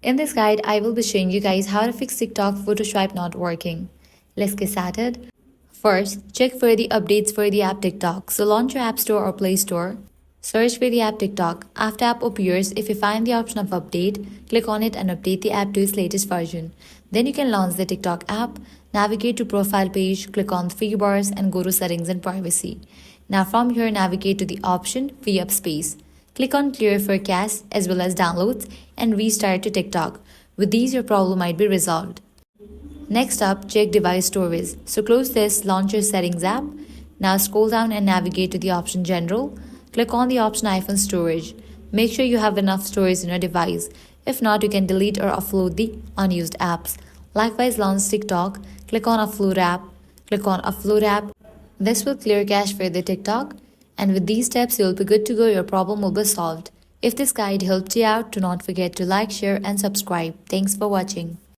In this guide, I will be showing you guys how to fix TikTok photo swipe not working. Let's get started. First, check for the updates for the app TikTok. So launch your App Store or Play Store. Search for the app TikTok. After app appears, if you find the option of update, click on it and update the app to its latest version. Then you can launch the TikTok app, navigate to profile page, click on three bars and go to settings and privacy. Now from here, navigate to the option free up space. Click on clear for cache as well as downloads and restart to TikTok. With these, your problem might be resolved. Next up, check device storage. So close this, launch your settings app. Now scroll down and navigate to the option general. Click on the option iPhone storage. Make sure you have enough storage in your device. If not, you can delete or offload the unused apps. Likewise, launch TikTok. Click on Offload app. Click on Offload app. This will clear cache for the TikTok. And with these steps, you'll be good to go. Your problem will be solved. If this guide helped you out, do not forget to like, share, and subscribe. Thanks for watching.